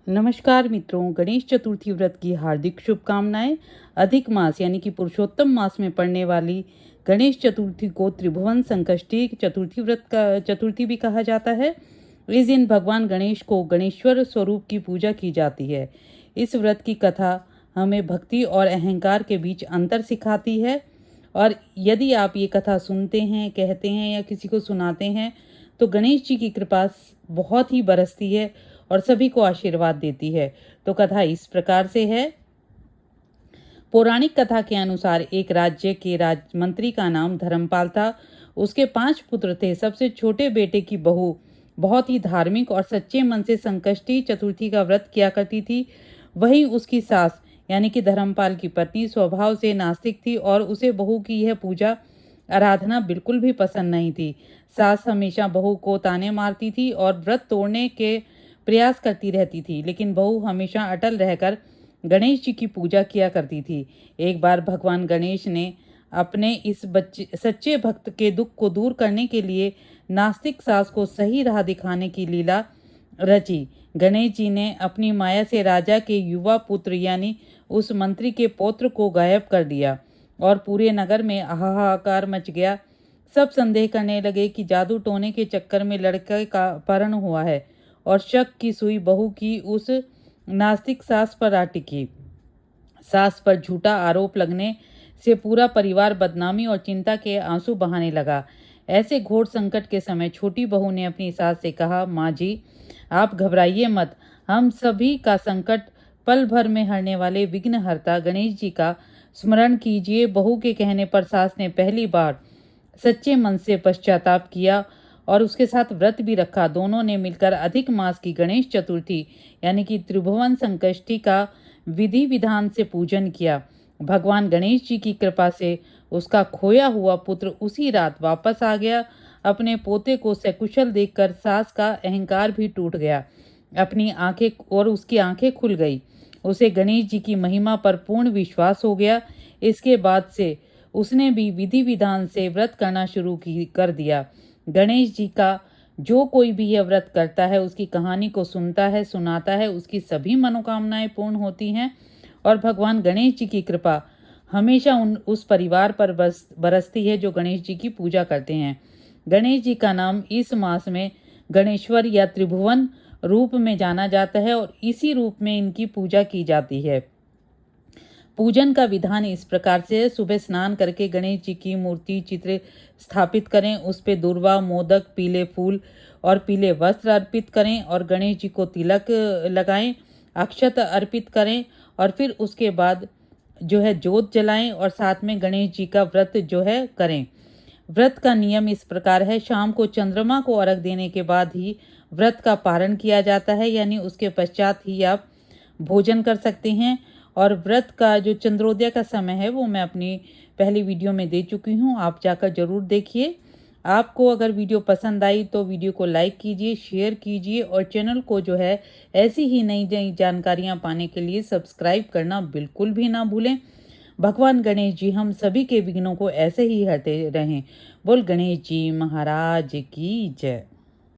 नमस्कार मित्रों, गणेश चतुर्थी व्रत की हार्दिक शुभकामनाएं। अधिक मास यानी कि पुरुषोत्तम मास में पड़ने वाली गणेश चतुर्थी को त्रिभुवन संकष्टी चतुर्थी व्रत का चतुर्थी भी कहा जाता है। इस दिन भगवान गणेश को गणेश्वर स्वरूप की पूजा की जाती है। इस व्रत की कथा हमें भक्ति और अहंकार के बीच अंतर सिखाती है। और यदि आप ये कथा सुनते हैं, कहते हैं या किसी को सुनाते हैं तो गणेश जी की कृपा बहुत ही बरसती है और सभी को आशीर्वाद देती है। तो कथा इस प्रकार से है। पौराणिक कथा के अनुसार एक राज्य के मंत्री का नाम धर्मपाल था। उसके 5 पुत्र थे। सबसे छोटे बेटे की बहू बहुत ही धार्मिक और सच्चे मन से संकष्टी चतुर्थी का व्रत किया करती थी। वहीं उसकी सास यानी कि धर्मपाल की पत्नी स्वभाव से नास्तिक थी और उसे बहू की यह पूजा आराधना बिल्कुल भी पसंद नहीं थी। सास हमेशा बहू को ताने मारती थी और व्रत तोड़ने के प्रयास करती रहती थी, लेकिन बहू हमेशा अटल रहकर गणेश जी की पूजा किया करती थी। एक बार भगवान गणेश ने अपने इस सच्चे भक्त के दुख को दूर करने के लिए नास्तिक सास को सही राह दिखाने की लीला रची। गणेश जी ने अपनी माया से राजा के युवा पुत्र यानी उस मंत्री के पौत्र को गायब कर दिया और पूरे नगर में हाहाकार मच गया। सब संदेह करने लगे कि जादू टोने के चक्कर में लड़के का अपहरण हुआ है और शक की सुई बहू की उस नास्तिक सास पर आ टिकी। सास पर झूठा आरोप लगने से पूरा परिवार बदनामी और चिंता के आंसू बहाने लगा। ऐसे घोर संकट के समय छोटी बहू ने अपनी सास से कहा, माँ जी, आप घबराइए मत। हम सभी का संकट पल भर में हरने वाले विघ्नहर्ता गणेश जी का स्मरण कीजिए। बहू के कहने पर सास ने पहली बार सच्चे मन से पश्चाताप किया और उसके साथ व्रत भी रखा। दोनों ने मिलकर अधिक मास की गणेश चतुर्थी यानी कि त्रिभुवन संकष्टी का विधि विधान से पूजन किया। भगवान गणेश जी की कृपा से उसका खोया हुआ पुत्र उसी रात वापस आ गया। अपने पोते को सकुशल देखकर सास का अहंकार भी टूट गया। उसकी आंखें खुल गई। उसे गणेश जी की महिमा पर पूर्ण विश्वास हो गया। इसके बाद से उसने भी विधि विधान से व्रत करना शुरू कर दिया। गणेश जी का जो कोई भी यह व्रत करता है, उसकी कहानी को सुनता है, सुनाता है, उसकी सभी मनोकामनाएं पूर्ण होती हैं और भगवान गणेश जी की कृपा हमेशा उस परिवार पर बरसती है जो गणेश जी की पूजा करते हैं। गणेश जी का नाम इस मास में गणेश्वर या त्रिभुवन रूप में जाना जाता है और इसी रूप में इनकी पूजा की जाती है। पूजन का विधान इस प्रकार से: सुबह स्नान करके गणेश जी की मूर्ति चित्र स्थापित करें, उस पे दूर्वा, मोदक, पीले फूल और पीले वस्त्र अर्पित करें और गणेश जी को तिलक लगाएं, अक्षत अर्पित करें और फिर उसके बाद जोत जलाएं और साथ में गणेश जी का व्रत करें। व्रत का नियम इस प्रकार है: शाम को चंद्रमा को अर्घ देने के बाद ही व्रत का पारण किया जाता है, यानी उसके पश्चात ही आप भोजन कर सकते हैं। और व्रत का जो चंद्रोदय का समय है वो मैं अपनी पहली वीडियो में दे चुकी हूँ, आप जाकर जरूर देखिए। आपको अगर वीडियो पसंद आई तो वीडियो को लाइक कीजिए, शेयर कीजिए और चैनल को ऐसी ही नई नई जानकारियाँ पाने के लिए सब्सक्राइब करना बिल्कुल भी ना भूलें। भगवान गणेश जी हम सभी के विघ्नों को ऐसे ही हरते रहें। बोल गणेश जी महाराज की जय।